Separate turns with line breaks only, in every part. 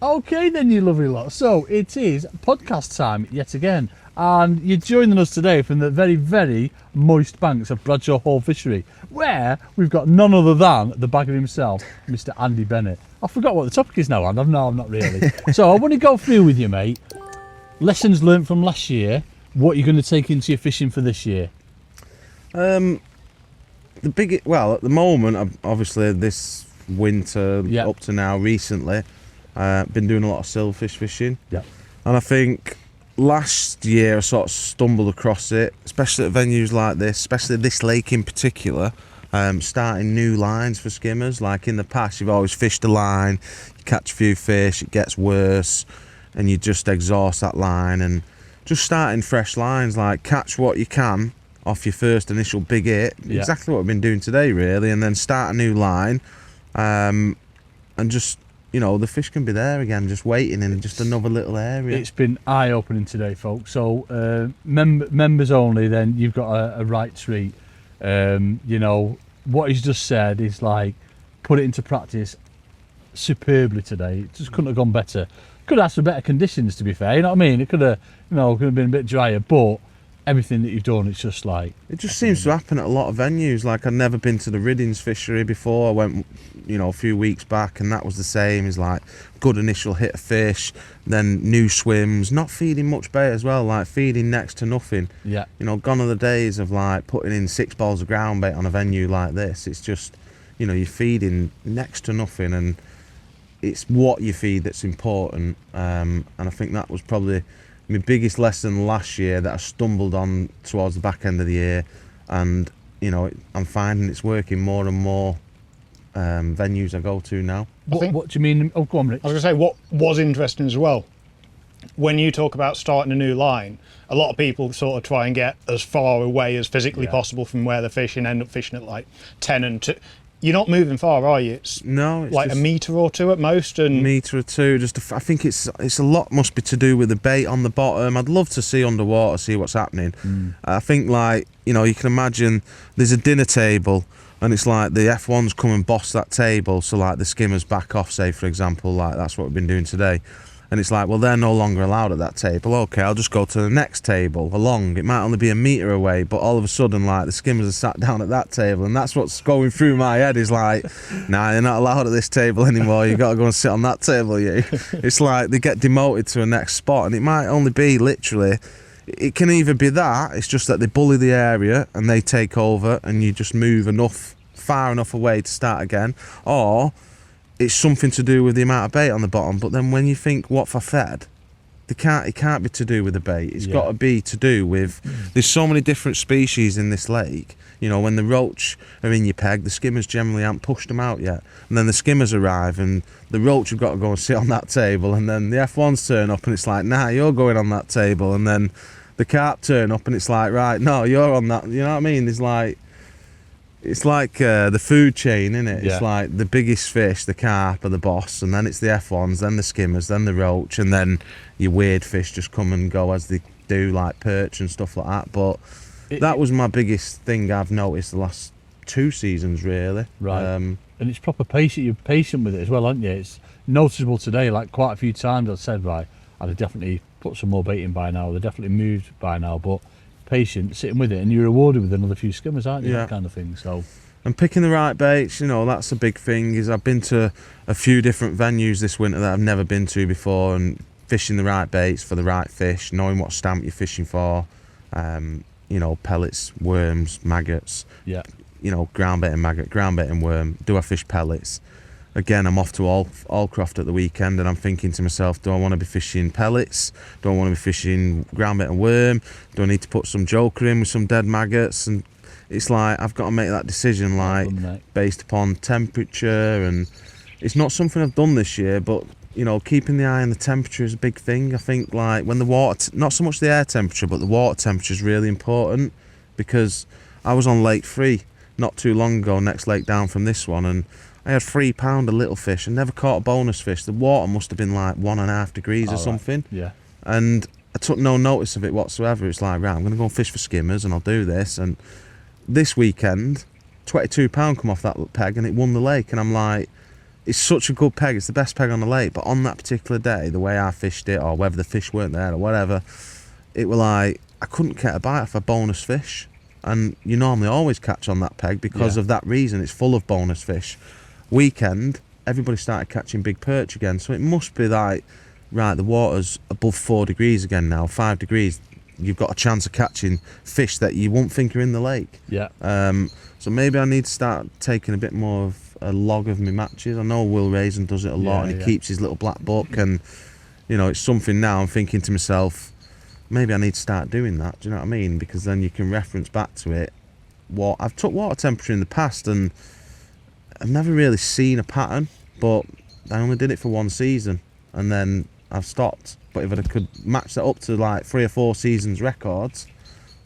Okay then, you lovely lot. So it is podcast time yet again, and you're joining us today from the very, very moist banks of Bradshaw Hall Fishery, where we've got none other than the bagger himself, Mr. Andy Bennett. I forgot what the topic is now, and no, I'm not really. So I want to go through with you, mate. Lessons learnt from last year. What you're going to take into your fishing for this year?
At the moment, obviously this winter up to now recently, been doing a lot of silverfish fishing.
Yeah.
And I think last year I sort of stumbled across it, especially at venues like this, especially this lake in particular, starting new lines for skimmers. Like in the past, you've always fished a line, you catch a few fish, it gets worse, and you just exhaust that line. And just starting fresh lines, like catch what you can off your first initial big hit. Yeah. Exactly what we've been doing today, really, and then start a new line, and just, you know, the fish can be there again, just waiting in just another little area.
It's been eye-opening today, folks. So members only, then you've got a right treat. You know, what he's just said is like, put it into practice superbly today. It just couldn't have gone better. Could have asked for better conditions, to be fair, you know what I mean? It could have, you know, could have been a bit drier, but everything that you've done, it's just like...
It just seems to happen at a lot of venues. Like, I'd never been to the Riddings fishery before. I went, you know, a few weeks back, and that was the same. It's like, good initial hit of fish, then new swims, not feeding much bait as well, like feeding next to nothing.
Yeah.
You know, gone are the days of, like, putting in 6 balls of ground bait on a venue like this. It's just, you know, you're feeding next to nothing, and it's what you feed that's important. And I think that was probably my biggest lesson last year that I stumbled on towards the back end of the year, and you know, I'm finding it's working more and more venues I go to now.
What do you mean? Oh, go on, Rich.
I was going to say, what was interesting as well, when you talk about starting a new line, a lot of people sort of try and get as far away as physically possible from where they're fishing, end up fishing at like 10 and 2. You're not moving far, are you? It's like a metre or two at most. And
metre or two. I think it's a lot must be to do with the bait on the bottom. I'd love to see underwater, see what's happening. I think, like, you know, you can imagine there's a dinner table, and it's like the F1s come and boss that table, so like the skimmers back off, say for example, like that's what we've been doing today. And it's like, well, they're no longer allowed at that table. Okay, I'll just go to the next table along. It might only be a metre away, but all of a sudden, like, the skimmers are sat down at that table, and that's what's going through my head is like, nah, you're not allowed at this table anymore. You've got to go and sit on that table, you. It's like they get demoted to a next spot, and it might only be literally, it can either be that, it's just that they bully the area and they take over, and you just move far enough away to start again, or it's something to do with the amount of bait on the bottom. But then when you think what for fed, it can't be to do with the bait. It's got to be to do with, there's so many different species in this lake. You know, when the roach are in your peg, the skimmers generally haven't pushed them out yet, and then the skimmers arrive and the roach have got to go and sit on that table, and then the F1s turn up and it's like, nah, you're going on that table, and then the carp turn up and it's like, right, no, you're on that. You know what I mean? It's like the food chain, isn't it? It's like the biggest fish, the carp, are the boss, and then it's the F1s, then the skimmers, then the roach, and then your weird fish just come and go as they do, like perch and stuff like that. But that was my biggest thing I've noticed the last 2 seasons, really.
Right. And it's proper patient. You're patient with it as well, aren't you? It's noticeable today. Like quite a few times I've said, right, I'd have definitely put some more bait in by now. They've definitely moved by now, but patient, sitting with it, and you're rewarded with another few skimmers, aren't you? That kind of thing. So,
and picking the right baits, you know, that's a big thing. Is I've been to a few different venues this winter that I've never been to before, and fishing the right baits for the right fish, knowing what stamp you're fishing for, you know, pellets, worms, maggots, you know, ground bait and maggot, ground bait and worm. Do I fish pellets? Again, I'm off to Allcroft at the weekend, and I'm thinking to myself, do I want to be fishing pellets? Do I want to be fishing ground bait and worm? Do I need to put some joker in with some dead maggots? And it's like, I've got to make that decision, like, based upon temperature, and it's not something I've done this year, but, you know, keeping the eye on the temperature is a big thing. I think, like, when the water, not so much the air temperature, but the water temperature is really important, because I was on Lake 3 not too long ago, next lake down from this one, and I had 3 pound of little fish and never caught a bonus fish. The water must have been like 1.5 degrees or something.
Yeah.
And I took no notice of it whatsoever. It's like, right, I'm going to go and fish for skimmers and I'll do this. And this weekend, £22 come off that peg and it won the lake. And I'm like, it's such a good peg. It's the best peg on the lake. But on that particular day, the way I fished it, or whether the fish weren't there or whatever, it were like I couldn't get a bite off a bonus fish. And you normally always catch on that peg because of that reason. It's full of bonus fish. Weekend, everybody started catching big perch again. So it must be like, right, the water's above 4 degrees again now, 5 degrees. You've got a chance of catching fish that you won't think are in the lake.
Yeah.
So maybe I need to start taking a bit more of a log of my matches. I know Will Raisin does it a lot, and he keeps his little black book, and you know, it's something now I'm thinking to myself, maybe I need to start doing that. Do you know what I mean? Because then you can reference back to it. What I've took water temperature in the past, and I've never really seen a pattern, but I only did it for 1 season, and then I've stopped. But if I could match that up to like 3 or 4 seasons records,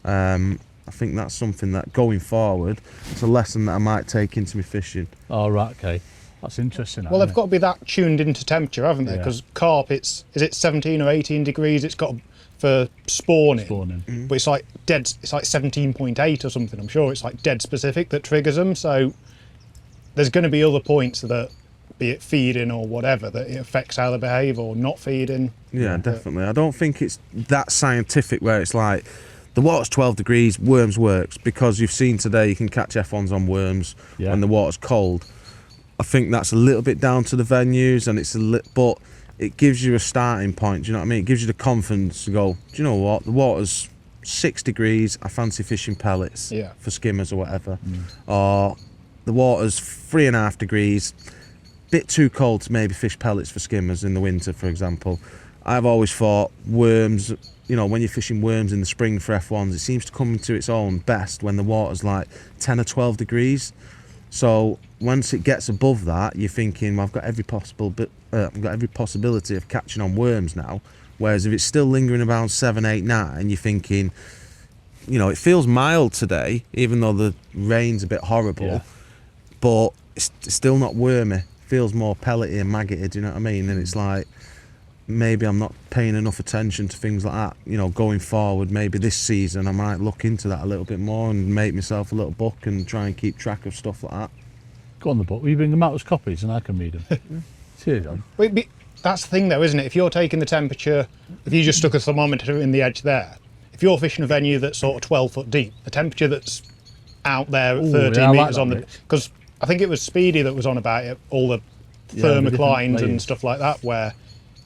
I think that's something that going forward, it's a lesson that I might take into my fishing.
Oh, right, okay. That's interesting.
Well, they've got to be that tuned into temperature, haven't they? Because carp, is it 17 or 18 degrees? It's got for spawning. But it's like dead. It's like 17.8 or something. I'm sure it's like dead specific that triggers them. So there's going to be other points that, be it feeding or whatever, that it affects how they behave, or not feeding.
Yeah, definitely. I don't think it's that scientific where it's like the water's 12 degrees, worms works, because you've seen today you can catch F1s on worms when the water's cold. I think that's a little bit down to the venues, and it's but it gives you a starting point. Do you know what I mean? It gives you the confidence to go, do you know what? The water's 6 degrees. I fancy fishing pellets for skimmers or whatever. Or the water's 3.5 degrees. Bit too cold to maybe fish pellets for skimmers in the winter, for example. I've always thought worms, you know, when you're fishing worms in the spring for F1s, it seems to come into its own best when the water's like 10 or 12 degrees. So once it gets above that, you're thinking, well, I've got every possibility of catching on worms now. Whereas if it's still lingering around 7, 8, 9, you're thinking, you know, it feels mild today, even though the rain's a bit horrible, but it's still not wormy. Feels more pellety and maggoty, do you know what I mean? And it's like, maybe I'm not paying enough attention to things like that. You know, going forward, maybe this season I might look into that a little bit more and make myself a little book and try and keep track of stuff like that.
Go on the book. Will you bring them out as copies and I can read them? Cheers, John.
That's the thing though, isn't it? If you're taking the temperature, if you just stuck a thermometer in the edge there, if you're fishing a venue that's sort of 12 foot deep, the temperature that's out there at 13 metres on the... Because I think it was Speedy that was on about it, all the thermoclines and stuff like that, where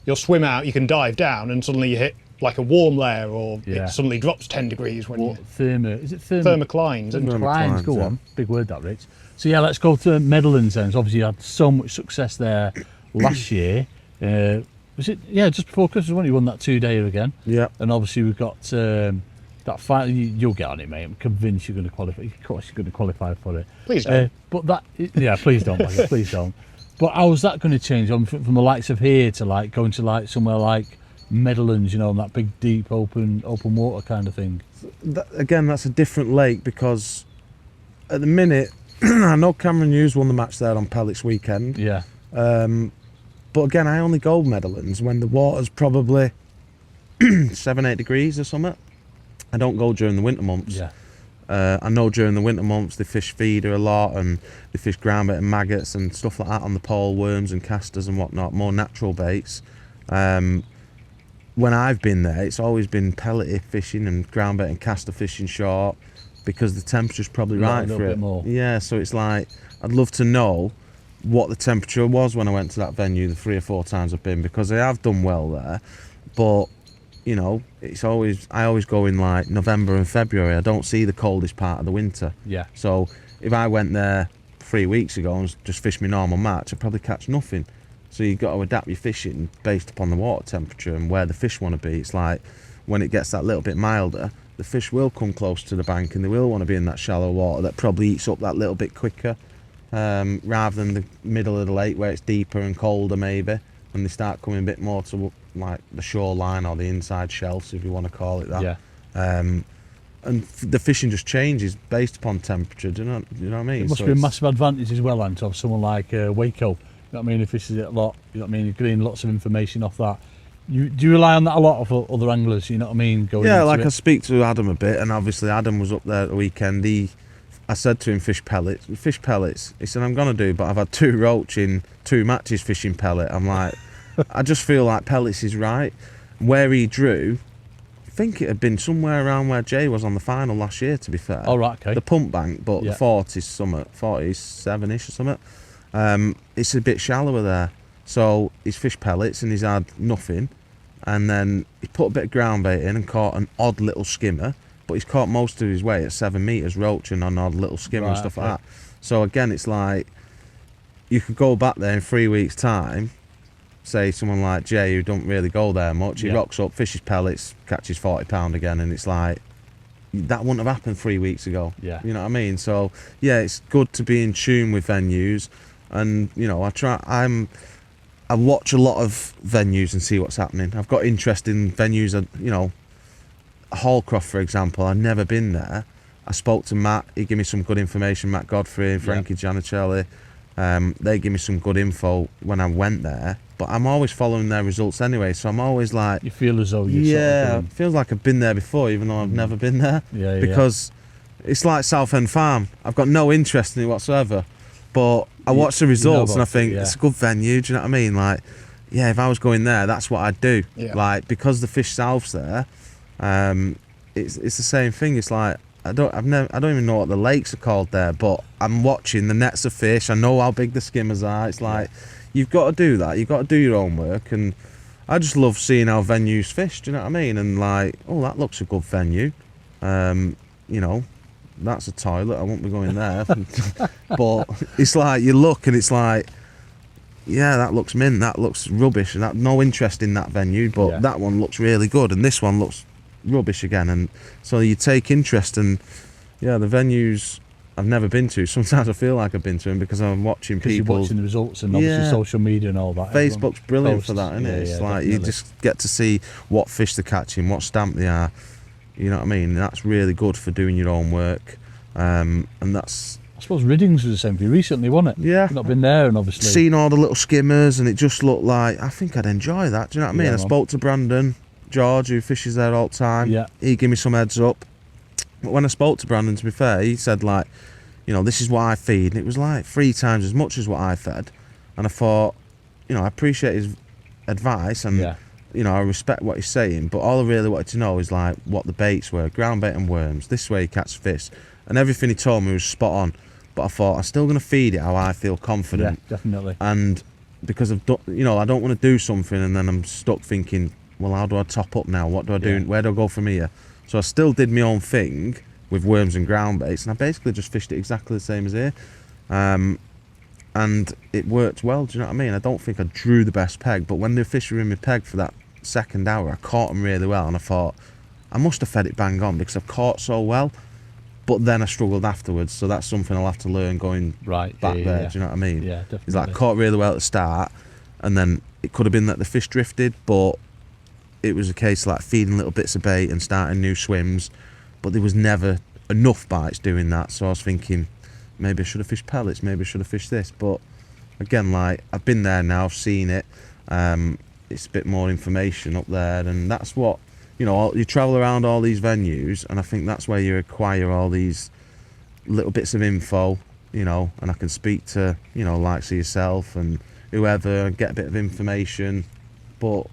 you'll swim out, you can dive down, and suddenly you hit like a warm layer, or it suddenly drops 10 degrees when you... Thermoclines.
Thermoclines, go on. Big word that, Rich. So yeah, let's go to Meadowlands then. So obviously you had so much success there last year. Was it, just before Christmas when you won that 2-dayer again? Yeah. And obviously we've got that fight. You'll get on it, mate. I'm convinced you're going to qualify. Of course you're going to qualify for it.
Please don't.
But that, please don't, Maggie, please don't. But how's that going to change from the likes of here to like going to like somewhere like Meadowlands, you know, that big, deep, open water kind of thing?
Again, that's a different lake, because at the minute, I know Cameron Hughes won the match there on Pellets weekend.
Yeah.
But again, I only go Meadowlands when the water's probably 7, 8 degrees or something. I don't go during the winter months.
Yeah.
I know during the winter months they fish feeder a lot, and they fish groundbait and maggots and stuff like that on the pole, worms and casters and whatnot, more natural baits. When I've been there, it's always been pellety fishing and groundbait and caster fishing short, because the temperature's probably right for it.
More.
Yeah, so it's like, I'd love to know what the temperature was when I went to that venue the 3 or 4 times I've been, because I have done well there, but you know, I always go in like November and February. I don't see the coldest part of the winter.
Yeah.
So if I went there 3 weeks ago and just fished my normal match, I'd probably catch nothing. So you've got to adapt your fishing based upon the water temperature and where the fish want to be. It's like when it gets that little bit milder, the fish will come close to the bank and they will want to be in that shallow water that probably eats up that little bit quicker, rather than the middle of the lake where it's deeper and colder maybe, and they start coming a bit more to like the shoreline or the inside shelves, if you want to call it that.
Yeah.
And the fishing just changes based upon temperature. Do you know what I mean?
It must be a massive advantage as well, and to have someone like Waco. You know what I mean? He fishes it a lot. You know what I mean? You're getting lots of information off that. Do you rely on that a lot of other anglers? You know what I mean?
I speak to Adam a bit, and obviously Adam was up there at the weekend. He I said to him, fish pellets. He said, I'm going to do, but I've had 2 roach in 2 matches fishing pellet. I'm like, I just feel like pellets is right. Where he drew, I think it had been somewhere around where Jay was on the final last year, to be fair.
Oh, right, okay.
The pump bank, but
Yeah.
the 40s, something, 47-ish or something. It's a bit shallower there. So he's fished pellets and he's had nothing. And then he put a bit of ground bait in and caught an odd little skimmer. But he's caught most of his weight at 7 metres roaching on an odd little skimmer and stuff like that. So again, it's like, you could go back there in 3 weeks' time, say someone like Jay who don't really go there much, he rocks up, fishes pellets, catches £40 again, and it's like, that wouldn't have happened 3 weeks ago.
Yeah.
You know what I mean? So yeah, it's good to be in tune with venues, and you know, I watch a lot of venues and see what's happening. I've got interest in venues that, you know, Hallcroft, for example, I've never been there. I spoke to Matt, he gave me some good information, Matt Godfrey and Frankie Giannicelli. They gave me some good info when I went there, but I'm always following their results anyway, so I'm always like,
You feel as though you're sort of
it feels like I've been there before, even though I've never been there.
Yeah,
because it's like Southend Farm. I've got no interest in it whatsoever, but I watch the results and I think it's a good venue. Do you know what I mean? Like, yeah, if I was going there, that's what I'd do.
Yeah.
Like, because the fish south's there, it's the same thing. It's like, I don't even know what the lakes are called there, but I'm watching the nets of fish. I know how big the skimmers are. It's like, you've got to do that. You've got to do your own work, and I just love seeing how venues fish. Do you know what I mean? And like, oh, that looks a good venue. You know, that's a toilet. I won't be going there. But it's like, you look and it's like, yeah, that looks mint. That looks rubbish. And no interest in that venue, but that one looks really good, and this one looks rubbish again. And so you take interest, and yeah, the venues I've never been to, sometimes I feel like I've been to them because I'm watching people.
You're watching the results and obviously social media and all that.
Facebook's brilliant
posts.
for that, isn't it? It's like,
definitely.
you just get to see what fish they're catching, what stamp they are. You know what I mean? That's really good for doing your own work. And that's,
I suppose Riddings was the same for you recently, wasn't it?
yeah,
You've not been there, and obviously
seen all the little skimmers, and it just looked like, I think I'd enjoy that. Do you know what I mean? I spoke to Brandon George, who fishes there all the time.
Yeah.
He gave me some heads up. But when I spoke to Brandon, to be fair, he said, like, you know, this is what I feed, and it was like 3 times as much as what I fed. And I thought, you know, I appreciate his advice, and you know, I respect what he's saying, but all I really wanted to know is like what the baits were, ground bait and worms. This way he catches fish, and everything he told me was spot on. But I thought, I'm still going to feed it how I feel confident.
Yeah, definitely.
And because I've done, you know, I don't want to do something and then I'm stuck thinking, well, how do I top up now? What do I do? Where do I go from here? So I still did my own thing with worms and ground baits, and I basically just fished it exactly the same as here. And it worked well, do you know what I mean? I don't think I drew the best peg, but when the fish were in my peg for that second hour, I caught them really well, and I thought, I must have fed it bang on because I've caught so well. But then I struggled afterwards, so that's something I'll have to learn going back there. Do you know what I mean?
Yeah, definitely.
It's like, I caught really well at the start, and then it could have been that the fish drifted, but it was a case of like feeding little bits of bait and starting new swims, but there was never enough bites doing that. So I was thinking, maybe I should have fished pellets, maybe I should have fished this. But again, like, I've been there now, I've seen it. It's a bit more information up there, and that's what, you know, you travel around all these venues, and I think that's where you acquire all these little bits of info, you know, and I can speak to, you know, like yourself and whoever, and get a bit of information. But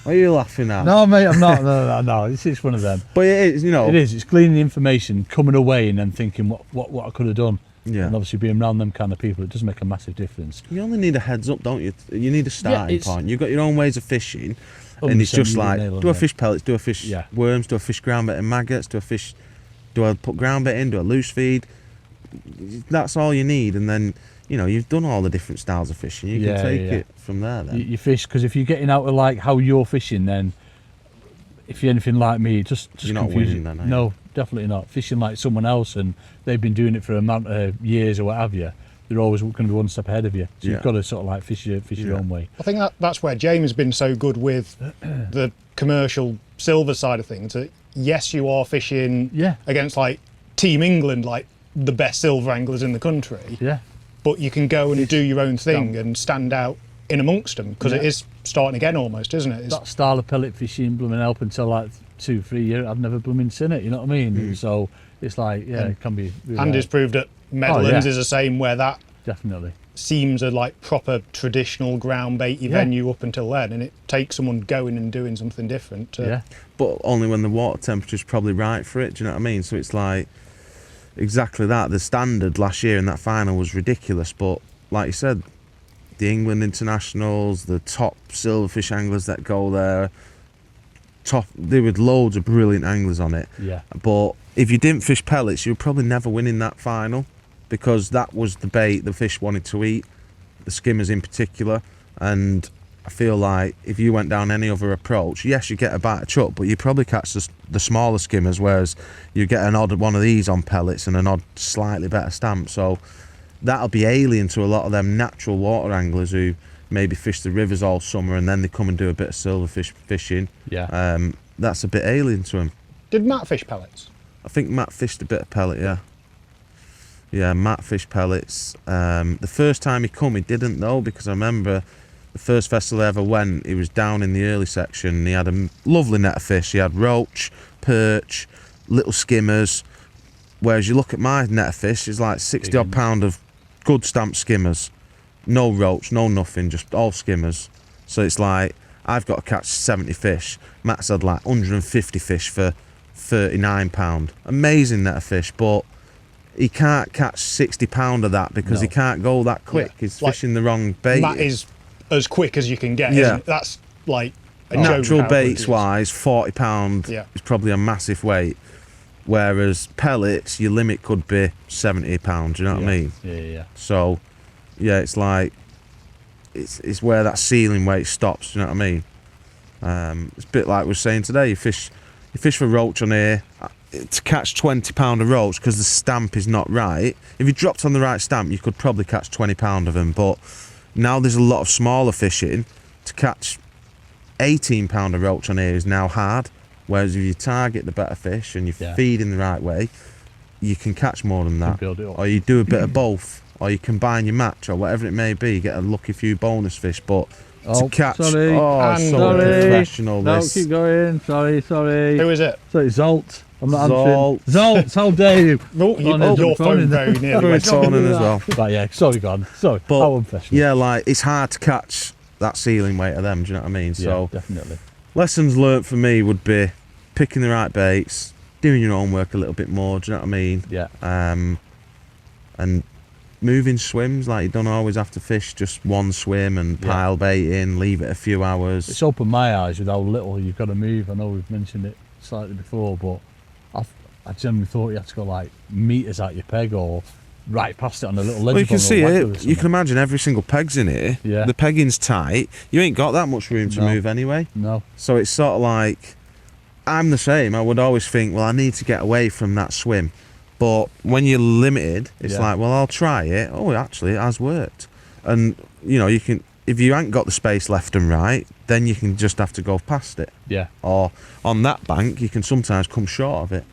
what are you laughing at?
No, mate, I'm not. No, it's one of them.
But it is, you know.
It is. It's gleaning the information, coming away, and then thinking what I could have done.
Yeah.
And obviously being around them kind of people, it does make a massive difference.
You only need a heads up, don't you? You need a starting point. You've got your own ways of fishing, and it's just like, do I fish pellets? Do I fish worms? Do I fish ground bait and maggots? Do I put ground bait in? Do I loose feed? That's all you need, and then, you know, you've done all the different styles of fishing. You can take it from there then.
You fish, because if you're getting out of like how you're fishing, then if you're anything like me, just
you're not winning then, are you?
No, definitely not. Fishing like someone else, and they've been doing it for a amount of years or what have you, they're always going to be one step ahead of you. So you've got to sort of like fish your own way.
I think that's where James has been so good with the commercial silver side of things. That yes, you are fishing against like Team England, like the best silver anglers in the country.
Yeah.
But you can go and do your own thing and stand out in amongst them, because it is starting again almost, isn't it?
That style of pellet fishing blooming up until like 2-3 years, I've never blooming seen it, you know what I mean? So it's like, yeah, it can be really
Andy's
hard.
proved at Medlands
yeah.
is the same, where that
Definitely.
seems a like proper traditional ground baity venue up until then, and it takes someone going and doing something different to
Yeah.
But only when the water temperature's probably right for it. Do you know what I mean? So it's like exactly that. The standard last year in that final was ridiculous, but like you said, the England internationals, the top silverfish anglers that go there, there were loads of brilliant anglers on it.
Yeah.
But if you didn't fish pellets, you would probably never win in that final, because that was the bait the fish wanted to eat, the skimmers in particular. And I feel like if you went down any other approach, yes, you get a bite of chuck, but you probably catch the smaller skimmers, whereas you get an odd one of these on pellets and an odd slightly better stamp. So that'll be alien to a lot of them natural water anglers who maybe fish the rivers all summer and then they come and do a bit of silverfish fishing.
Yeah.
That's a bit alien to them.
Did Matt fish pellets?
I think Matt fished a bit of pellet, yeah. Yeah, Matt fished pellets. The first time he come, he didn't though, because I remember the first festival I ever went, he was down in the early section and he had a lovely net of fish. He had roach, perch, little skimmers. Whereas you look at my net of fish, it's like 60 odd pound of good stamped skimmers. No roach, no nothing, just all skimmers. So it's like, I've got to catch 70 fish. Matt's had like 150 fish for £39. Amazing net of fish, but he can't catch 60 pound of that because he can't go that quick.
Yeah.
He's
Like,
fishing the wrong bait.
Matt is as quick as you can get.
Yeah.
Isn't it? That's like a joke
Natural
how quick he
baits
is.
wise, £40
Yeah.
is probably a massive weight. Whereas pellets, your limit could be £70. You know what I mean?
Yeah.
So, yeah, it's like it's where that ceiling weight stops. You know what I mean? It's a bit like we were saying today. You fish for roach on here to catch £20 of roach because the stamp is not right. If you dropped on the right stamp, you could probably catch £20 of them. But now there's a lot of smaller fishing. To catch £18 of roach on here is now hard. Whereas if you target the better fish and you feed in the right way, you can catch more than that.
Build it up.
Or you do a bit of both, or you combine your match, or whatever it may be. You get a lucky few bonus fish, but to catch,
sorry.
And
so
sorry.
professional.
No,
This
keep going. Sorry.
Who is it?
Sorry, Zolt. I'm not
Zolt.
answering. Zolt, how dare you?
Oh, your phone very nearly
Threw
went
it on in as well.
Right, yeah, sorry, gone. Sorry,
But
how unprofessional.
yeah, like it's hard to catch that ceiling weight of them. Do you know what I mean?
Yeah,
So
definitely.
lessons learnt for me would be picking the right baits, doing your own work a little bit more. Do you know what I mean?
Yeah.
And moving swims, like you don't always have to fish just one swim and pile bait in, leave it a few hours.
It's opened my eyes with how little you've got to move. I know we've mentioned it slightly before, but I generally thought you had to go like meters out your peg or right past it on a little ledge.
Well, you can see
it.
it. You can imagine every single peg's in here.
Yeah.
The pegging's tight. You ain't got that much room to
No.
move anyway.
No.
So it's sort of like, I'm the same. I would always think, well, I need to get away from that swim. But when you're limited, it's like, well, I'll try it. Oh, actually, it has worked. And, you know, you can, if you ain't got the space left and right, then you can just have to go past it.
Yeah.
Or on that bank, you can sometimes come short of it.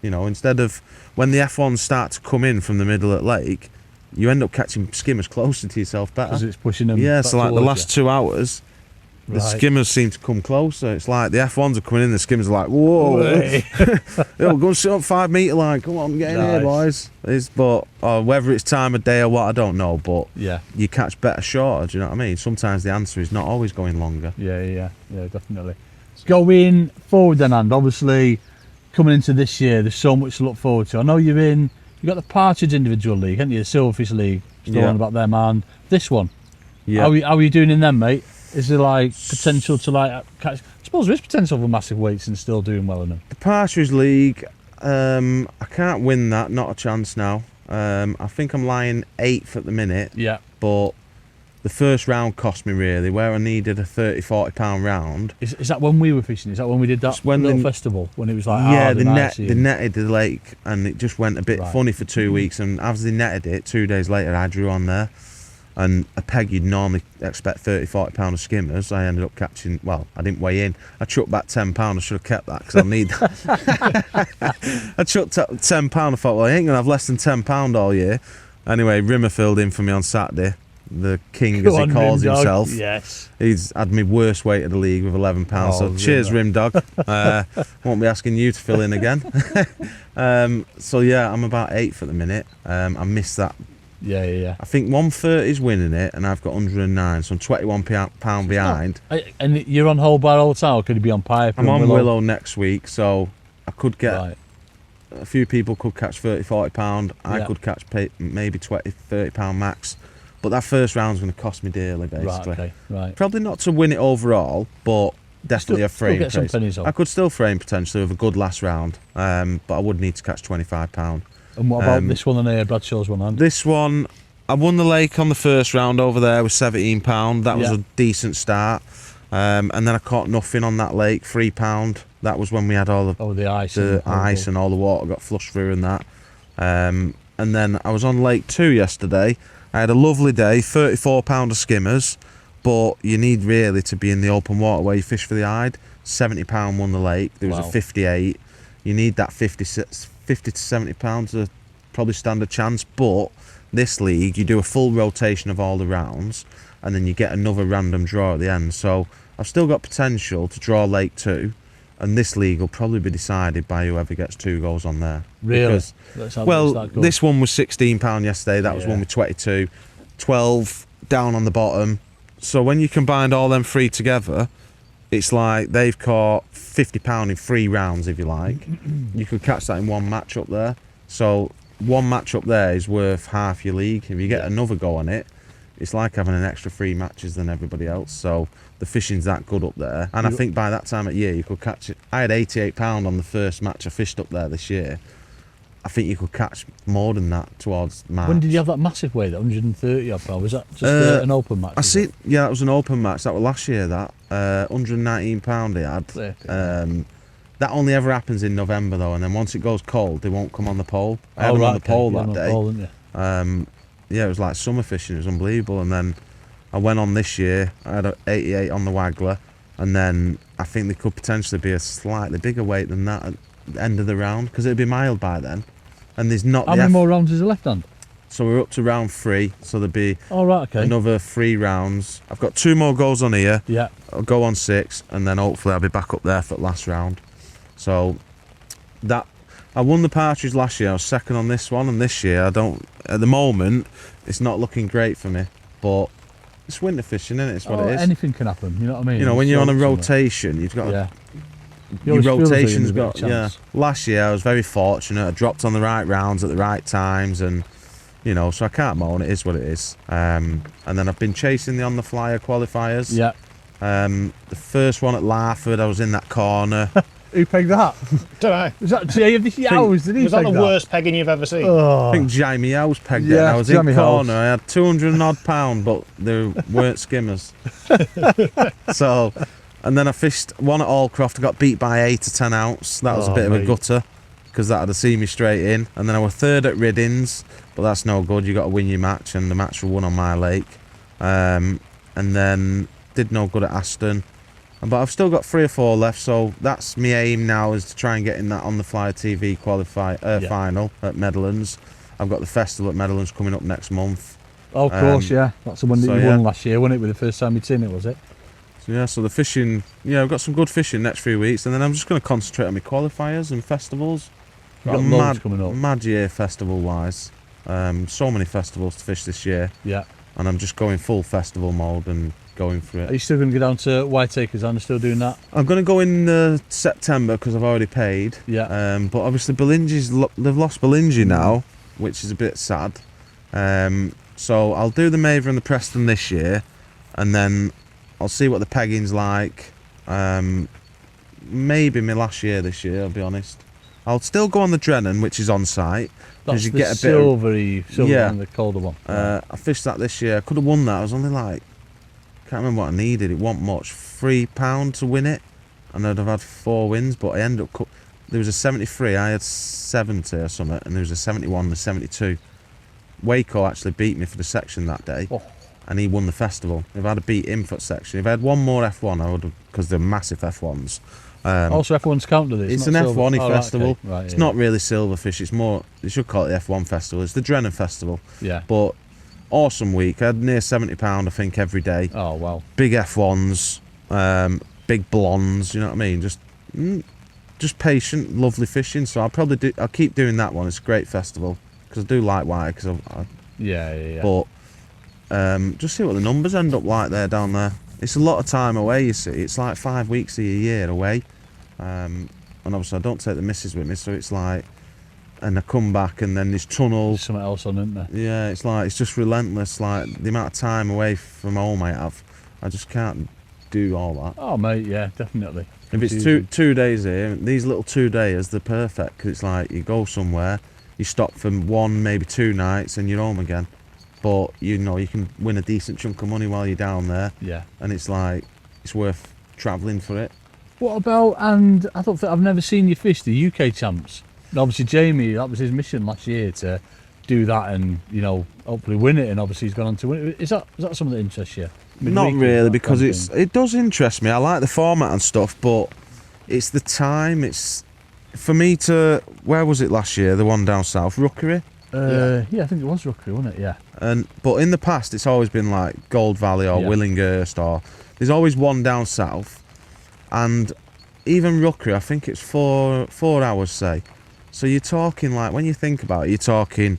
You know, instead of when the F1s start to come in from the middle of the lake, you end up catching skimmers closer to yourself better.
Because it's pushing them.
Yeah,
back
so like the
towards
last 2 hours, the
Right.
skimmers seem to come closer. It's like the F1s are coming in, the skimmers are like, whoa,
you.
yo, go and sit up 5 metre line. Come on, get in here,
Nice.
boys. Whether it's time of day or what, I don't know. But
Yeah.
you catch better shorter. Do you know what I mean? Sometimes the answer is not always going longer.
Yeah, definitely. Going forward then, and obviously coming into this year, there's so much to look forward to. I know you've got the Partridge Individual League, haven't you? The Silverfish League, still on about them, and this one.
Yeah.
How are you doing in them, mate? Is there like potential to like catch? I suppose there is potential for massive weights and still doing well in them.
The Partridge League, I can't win that. Not a chance now. I think I'm lying 8th at the minute.
Yeah.
But the first round cost me really, where I needed a £30-40 round.
Is that when we were fishing? Is that when we did that
It's when
little
the-
festival when it was like
Yeah,
hard
they
and icy and-
netted the lake and it just went a bit
Right.
funny for 2 weeks. And as they netted it, 2 days later I drew on there. And a peg you'd normally expect £30-40 of skimmers, I ended up catching, well, I didn't weigh in. I chucked back £10, I should have kept that because I'll need that. I chucked £10, I thought, well, I ain't going to have less than £10 all year. Anyway, Rimmer filled in for me on Saturday. the king
Go
as he
on,
calls
Rim Dog.
himself.
Yes.
He's had me worst weight of the league with £11.
Oh,
So cheers,
Rim
Rim Dog. Won't be asking you to fill in again. So yeah, I'm about 8th at the minute. I missed that.
Yeah.
I think 130's winning it, and I've got 109, so I'm £21 behind.
And you're on whole bar all the time, or could you be on pipe?
I'm
and
on Willow next week, so I could get
Right.
a few people could catch £30-40. I
Yeah.
could catch maybe £20-30 max, but that first round's going to cost me dearly, basically.
Right, okay, right.
Probably not to win it overall, but definitely a frame
get some
price.
pennies on.
I could still frame potentially with a good last round, but I would need to catch £25.
And what about this one on here, Bradshaw's one?
This one, I won the lake on the first round over there with £17. That was
Yeah.
a decent start. And then I caught nothing on that lake, £3. That was when we had all
Oh, the ice.
the ice and all the water got flushed through and that. And then I was on Lake 2 yesterday. I had a lovely day, £34 of skimmers, but you need really to be in the open water where you fish for the hide. £70 won the lake. There was
Wow.
a 58. You need that 50 to £70 to probably stand a chance, but this league you do a full rotation of all the rounds and then you get another random draw at the end. So I've still got potential to draw Lake 2, and this league will probably be decided by whoever gets 2 goals on there.
Really?
Because, this one was £16 yesterday, that was one with 22, 12 down on the bottom. So when you combined all them 3 together, it's like they've caught £50 in 3 rounds, if you like. You could catch that in one match up there. So one match up there is worth half your league. If you get another go on it, it's like having an extra 3 matches than everybody else. So the fishing's that good up there. And I think by that time of year, you could catch it. I had £88 on the first match I fished up there this year. I think you could catch more than that towards March.
When did you have that massive weight, that 130 odd pound? Was that just an open match?
I see. Yeah, that was an open match. That was last year. That £119 he had. That only ever happens in November though, and then once it goes cold, they won't come on the pole. I had them on the pole that day.
Pole, didn't you?
Yeah, it was like summer fishing. It was unbelievable. And then I went on this year. I had an 88 on the Waggler, and then I think there could potentially be a slightly bigger weight than that at the end of the round because it'd be mild by then. And there's not.
How many more rounds is the left hand?
So we're up to round 3. So there'll be
Okay.
another 3 rounds. I've got 2 more goals on here.
Yeah.
I'll go on 6, and then hopefully I'll be back up there for the last round. So that I won the partridge last year. I was second on this one, and this year I don't. At the moment, it's not looking great for me. But it's winter fishing, isn't it? It's what it is.
Anything can happen. You know what I mean?
You know, when you're on a rotation, you've got.
Yeah.
Your rotation's got. Yeah. Last year I was very fortunate. I dropped on the right rounds at the right times, and you know, so I can't moan. It is what it is. And then I've been chasing the on the flyer qualifiers.
Yeah.
The first one at Larford, I was in that corner.
Who pegged that?
Don't know.
Was that Jamie Howes? Did he
Was that
peg
the worst pegging you've ever seen?
I think Jamie Howes pegged it. And I was
Jamie
in corner.
Howes.
I had 200 and odd pound, but they weren't skimmers. So, and then I fished one at Allcroft. I got beat by 8 to 10 ounce. That was a bit of a gutter because that had seen me straight in. And then I was third at Riddins, but that's no good. You got to win your match, and the match was won on my lake. And then did no good at Aston. But I've still got 3 or 4 left, so that's my aim now, is to try and get in that on the Flyer TV final at Meadowlands. I've got the festival at Meadowlands coming up next month.
Oh, of course, yeah. That's the one that
so
you
yeah.
won last year, wasn't it? With the first time you'd seen it, was it?
So yeah, so the fishing, yeah, I've got some good fishing next few weeks, and then I'm just going to concentrate on my qualifiers and festivals.
You've got loads coming up.
Mad year festival-wise. So many festivals to fish this year.
Yeah.
And I'm just going full festival mode and going for
Are
it.
you still going to go down to Whiteacres? I'm still doing that.
I'm going to go in September because I've already paid.
Yeah.
But obviously they've lost Belingi now, which is a bit sad. So I'll do the Maver and the Preston this year, and then I'll see what the pegging's like. Maybe my last year this year, I'll be honest. I'll still go on the Drennan, which is on site.
That's
you
the
get a bit
silver
yeah.
and the colder one.
I fished that this year. I could have won that. I was only like, can't remember what I needed. It wasn't much. £3 to win it, and I'd have had 4 wins. But I ended up. There was a 73. I had 70 or something, and there was a 71 and a 72. Waco actually beat me for the section that day, and he won the festival. If I'd have beat him for the section, if I had one more F1, I would have, because they're massive F1s.
Also, F1's counted this.
It's an F1 festival.
Right,
it's not really silverfish. It's more. They should call it the F1 festival. It's the Drennan festival.
Yeah.
But awesome week. I had near £70, I think, every day.
Oh wow.
Big F1s, big blondes. You know what I mean? Just patient, lovely fishing. So I'll keep doing that one. It's a great festival because I do like white.
Yeah.
But just see what the numbers end up like there down there. It's a lot of time away. You see, it's like 5 weeks a year away. And obviously I don't take the missus with me, so it's like, and I come back and then this tunnel.
There's something else on, isn't there?
Yeah, it's like, it's just relentless. Like the amount of time away from home I have, I just can't do all that.
Oh mate, yeah, definitely.
If it's two days here, these little 2 days, they're perfect because it's like you go somewhere, you stop for 1, maybe 2 nights, and you're home again. But you know you can win a decent chunk of money while you're down there.
Yeah.
And it's like it's worth travelling for it.
What about, and I don't think I've never seen you fish the UK champs. And obviously Jamie, that was his mission last year to do that and, you know, hopefully win it, and obviously he's gone on to win it. Is that something that interests you?
Not really, because it does interest me. I like the format and stuff, but it's the time. It's for me to, where was it last year? The one down south, Rookery.
Yeah, I think it was Rookery, wasn't it? Yeah.
But in the past, it's always been like Gold Valley or Willinghurst, or there's always one down south, and even Rookery, I think it's 4 hours, say. So you're talking, like, when you think about it, you're talking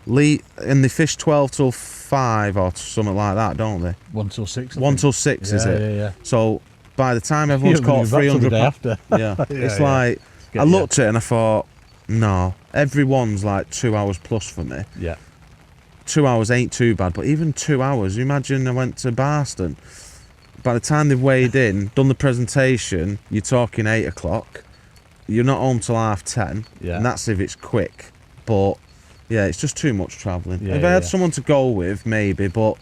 and they fish 12 till 5 or something like that, don't they?
1 till 6.
1 till 6, is it?
Yeah.
So by the time everyone's caught 300
after.
it's like, I looked at it and I thought, no, everyone's like 2 hours plus for me.
Yeah.
2 hours ain't too bad, but even 2 hours, you imagine I went to Barston. By the time they've weighed in, done the presentation, you're talking 8 o'clock. You're not home till 10:30, and that's if it's quick. But yeah, it's just too much travelling. If I had someone to go with, maybe, but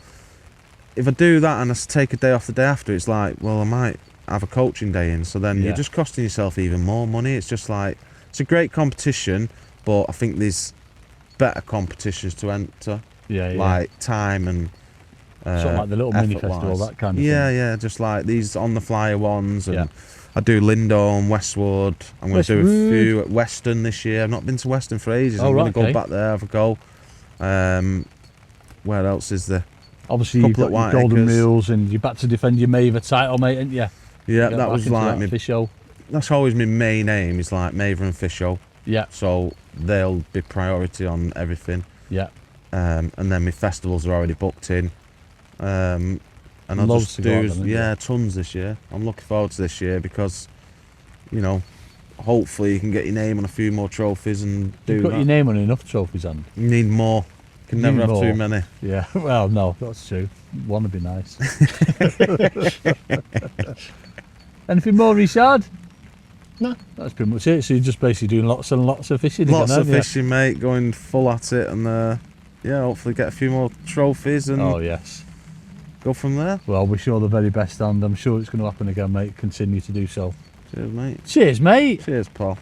if I do that and I take a day off the day after, it's like, well, I might have a coaching day in, so then you're just costing yourself even more money. It's just like, it's a great competition, but I think there's better competitions to enter. Like time and
sort of like the little mini festival, that kind of thing.
Yeah, just like these on the flyer ones, and I do Lindholme, Westwood. I'm going to do a few at Weston this year. I've not been to Weston for ages. I'm going to go back there, have a go. Where else is there?
Obviously you've got your Golden Mules, and you're back to defend your Maver title, mate, ain't you?
Yeah, that was like
me. Fisho.
That's always my main aim, is like Maver and Fisho.
Yeah.
So they'll be priority on everything.
Yeah.
And then my festivals are already booked in. And I'll just do tons this year. I'm looking forward to this year because, you know, hopefully you can get your name on a few more trophies and do
You've got your name on enough trophies, and
you need more. Can never have too many.
Yeah, well, no, that's true. One would be nice. Anything more, Richard?
No.
That's pretty much it. So you're just basically doing lots and lots of fishing.
Lots of fishing, mate. Going full at it, and hopefully get a few more trophies and go from there.
Well, wish you all the very best, and I'm sure it's going to happen again, mate. Continue to do so.
Cheers, mate.
Cheers, mate.
Cheers, Paul.